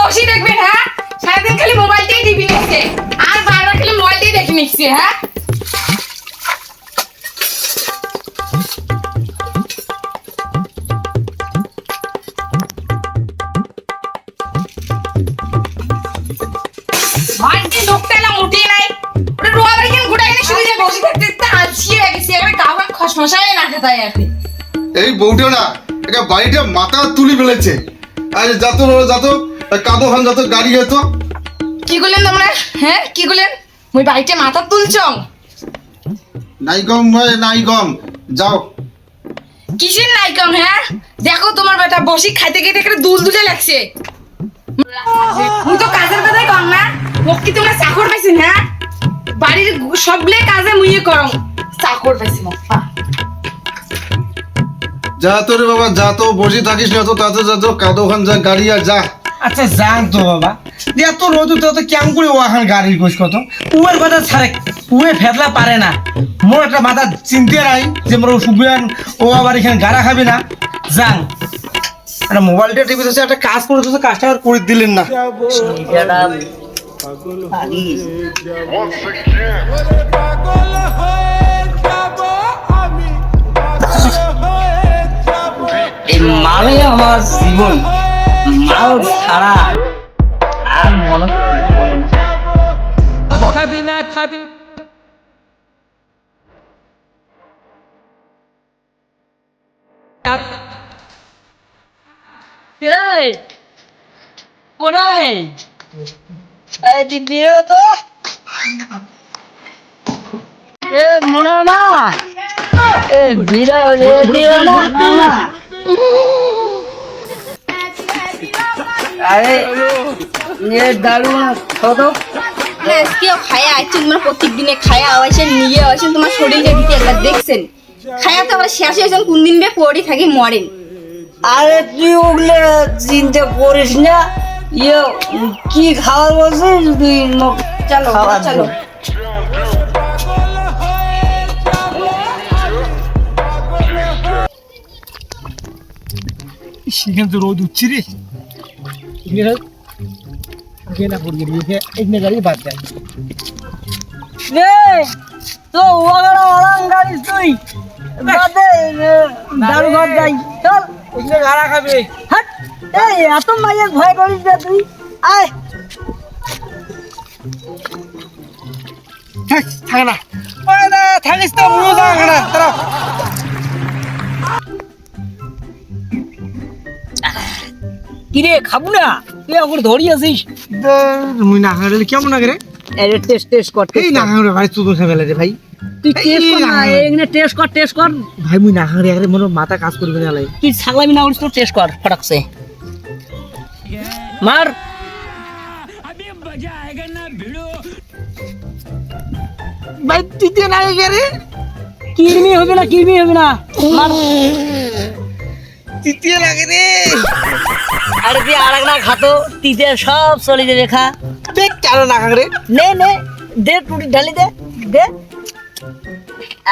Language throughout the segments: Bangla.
বসে দেখবেন হ্যাঁ সারাদিন খালি মোবাইলটাই টিভি নিচ্ছে আর বারবার খালি মোবাইলটাই দেখে নিচ্ছে হ্যাঁ বাড়িতে ঢুকতে এলাম উঠি নাই ওটা রোয়াবার কেন গোটা এখানে শুয়ে যায় বসে থাকতে তা আলসিয়ে গেছি এবার কাউকে খসমশাই না খেতাই আর কি এই বউটা না এটা বাড়িটা মাথা তুলি ফেলেছে। আরে যাতো কাদো খান যাতো গাড়ি যেত। কি করলেন তোমরা হ্যাঁ কি করলেন মুই বাড়িতে মাথা তুলছং নাই কম ভাই নাই কম যাও। কিসের নাই কম হ্যাঁ দেখো তোমার বেটা বসি খাইতে খাইতে একটা দুল দুলে লাগছে মুই তো কাজের কথাই কম না মোক কি তোমরা চাকর পাইছেন হ্যাঁ বাড়ির সবলে কাজে মুইয়ে করং চাকর পাইছি মোক যা তো রে বাবা যা তো বসে থাকিস না তো তাতে যাতো কাদো খান যা গাড়ি আর যা। আচ্ছা যান তো বাবা এত রোদ তো কেমন করে ওখান গাড়ির গোস কত উয়ের কথা ছাড়ে উয়ে ফেরলা পারে না মোর একটা মাথা চিনতে নাই যে মোর সুবিয়ান ও আবার এখানে গাড়া খাবে না যান একটা মোবাইলটা টিভি আছে একটা কাজ করে তো কাজটা আর করে দিলেন না এই মালে আমার জীবন মাল ছাড়া আর মনে খাবি না খাবি কোনায় দিদি তো মনে না বিড়াল না আরে দারুণ ছোট কেউ খায়া আসছেন তোমার প্রত্যেক দিনে খায়া আওয়াইছেন নিয়ে আওয়াইছেন তোমার শরীরটা দিতে একবার দেখছেন খায়া তো আবার শেষ হয়েছেন কোন দিন বে পড়ি থাকি মরেন আরে তুই ওগুলো চিন্তা করিস না ইয়ে কি খাওয়ার বলছিস তুই চলো চলো সেখানে তো রোদ উঠছি রে না পড়ে গেলি এখানে গাড়ি বাদ দেয় তো ওগুলো ওরাং গাড়ি তুই বাদে দারু ঘর যাই চল ওখানে গাড়া খাবে হাট এই এত মায়ের ভয় করিস না তুই আয় থাকে না থাকিস তো মুখ থাকে না তারা কিরে খাবো না তুই এখন ধরি আছিস মুই না খাইলে কেমন লাগে রে আরে টেস্ট কর এই না খাইলে ভাই তুই খাই ফেলে রে ভাই তুই টেস্ট কর না এখানে টেস্ট কর ভাই মুই না খাইলে আরে মনে মাথা কাজ করবে না লাই তুই ছাগলামি না করিস তো টেস্ট কর ফটাকছে মার ভাই তিতে না রে কিরমি হবে না মার তিতে লাগে রে আরে তুই আর না খাতো তিতে সব চলে যাবে খা দেখ কেন না খাই রে নে দে টুটি ঢালি দে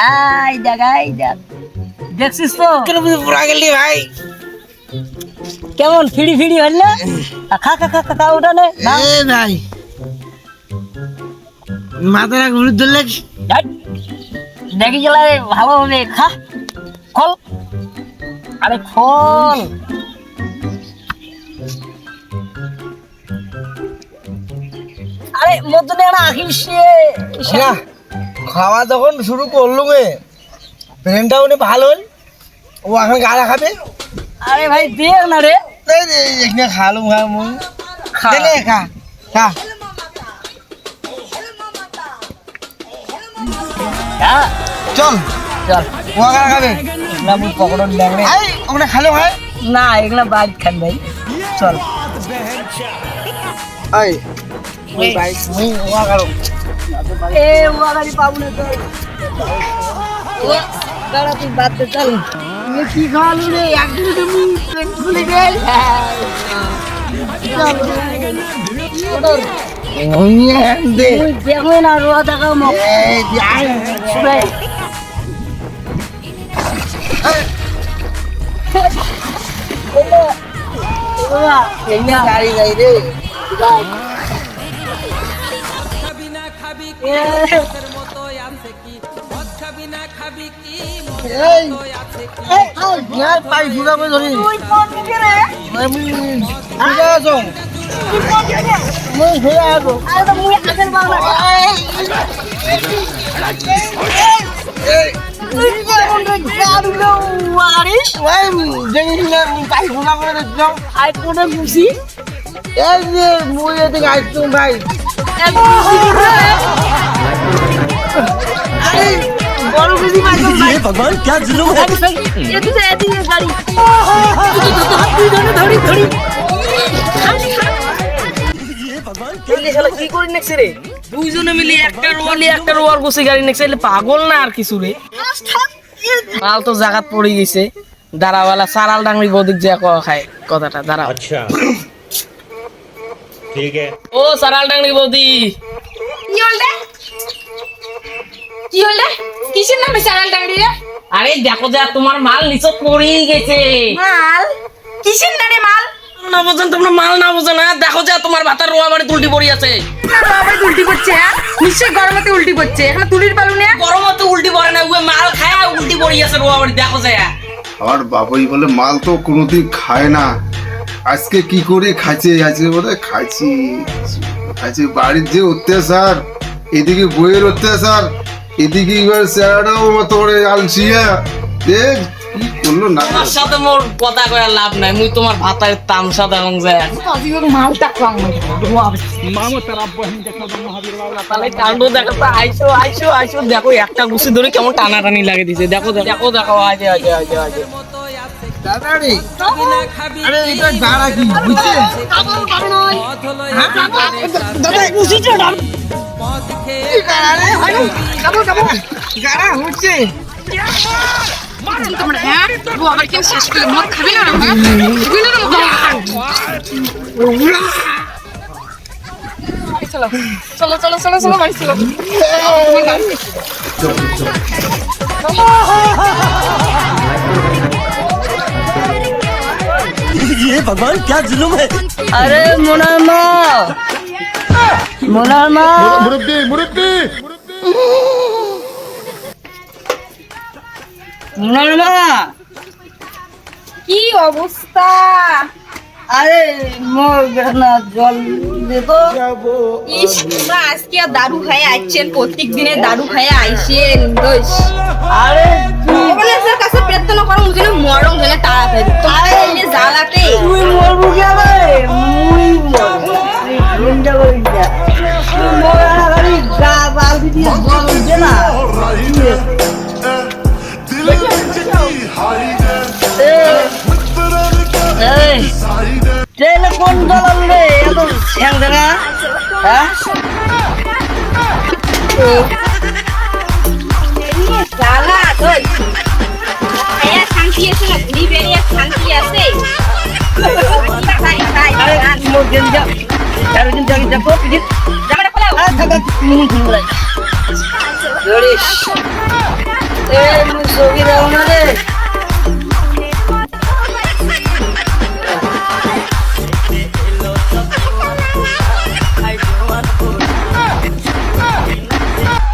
আই দেখ দেখছিস তো কেন পুরা গেলি ভাই কেমন ফিড়ি হইলে খা ওটা নে এ ভাই মাথাটা ঘুরে ধরলে দেখি গেলে ভালো হবে খা খল আরে খল আরে মধ্যে না আখিস না খাওয়া যখন শুরু করলো ব্রেনটা উনি ভালো ও এখন গাড়া খাবে আরে ভাই দেখ না রে এখানে খালু দে খা চল ও গাড়া খাবে না মুই পকড়ন ল্যাংড়ে ওখানে খালো ভাই না এগুলা বাইক খান ভাই চল আই মুই ও গাড়ো এ ওয়াগাড়ি পাবো না তো গাড়া তুই বাদ দে চল কি খাওয়ালো রে একদিন তুমি পেট খুলে গেল দেখো না রোয়া দেখাও মক গাড়ি যাই রে পাই ফুরাবে ধরি তুই কোন দিকে রে ফুরা আছো তুই কোন দিকে রে মই ফুরা আছো আরে তো মুই হাতের বাংলা তুই কোন রে গাড়ুলো ওয়ারিস ওই জেগিলে পাই ফুরা করে দাও আই কোন গুছি এই যে মই এদিকে আইছো ভাই আরে বড় গুছি মাইছো ভাই ভগবান কি জুলুম এদিকে এদিকে গাড়ি তুই ধরে ধরি এলে শালা কি করে নেছে রে দুইজনে মিলে একটা রোয়ার গোছে গাড়ি নেছে এলে পাগল না আর কিছু রে মাল তো জাগাত পড়ে গেছে দাঁড়াওয়ালা সারাল ডাংরি বদিক যে খায় কথাটা দাঁড়াও अच्छा ठीक है ও সারাল ডাংরি বদি কি হলডে কি হলডে কিসের নামে চালাল ডাংরি রে আরে দেখো যা তোমার মাল নিচে পড়েই গেছে মাল কিসের নারে মাল না বোঝেন তোমরা মাল না বোঝে না দেখো যা তোমার ভাতার রোয়া বাড়ি তুলটি পড়ি আছে আবার উল্টি করছে হ্যাঁ নিশ্চয়ই গরমতে উল্টি করছে এখন তুলির পালু নে গরমতে উল্টি পড়ে না ওই মাল খায় উল্টি পড়ি আছে রোয়া বাড়ি দেখো যা আমার বাবাই বলে মাল তো কোনোদিন খায় না, আজকে কি করে খাইছে, আজকে বলে খাইছি খাইছি। বাড়ির যে অত্যাচার, এদিকে বইয়ের অত্যাচার, এদিকে এবার স্যারাটাও মতো করে আলসিয়া এ কি করলো না তোমার সাথে মোর কথা কয়ার লাভ নাই মুই তোমার ভাতার তামসা দেখ যায় মালটা কম তাহলে কাণ্ড দেখো তো আইসো দেখো একটা গুছি ধরে কেমন টানাটানি লাগে দিছে দেখো আজে দাদারে আরে এটা গাড়া কি বুঝছে দাদা বুঝছি তো গাড়া হচ্ছে তোমরা হ্যাঁ ও আবার কেউ শেষ করে মদ খাবে না চলো চলো চলো চলো বাড়ি চলো ये भगवान क्या जुलुम है আরে মোনার মা মুরব্বি মুরব্বি মোনার মা কি অবস্থা আরে মোর না জল দে তো ইস তোমরা আজকে দারু খাইয়ে আইছেন প্রত্যেক দিনে দারু খাইয়ে আইছেন দোষ আরে ওগুলোর কাছে প্রার্থনা করো যেন মরং যেন তাড়াতাড়ি তোমার এই জ্বালাতে তুই মরবো কে রে মুই মরবো চিন্তা করিস না তুই মরা গাড়ি গা বালতি দিয়ে জল উঠছে না এই ট্রেনে কোন দলাল রে এত ঠ্যাং দেখা হ্যাঁ জ্বালা দোষ খাইয়া শান্তি আছে না ঘুরি বেরিয়ে শান্তি আছে খাই খাই আরে মোর গেল যা আর দিন যাই যা তো দিন জামাটা খোলাও আ থাকা মুন খুন বলাই জড়িস এ মুই সগি দাও না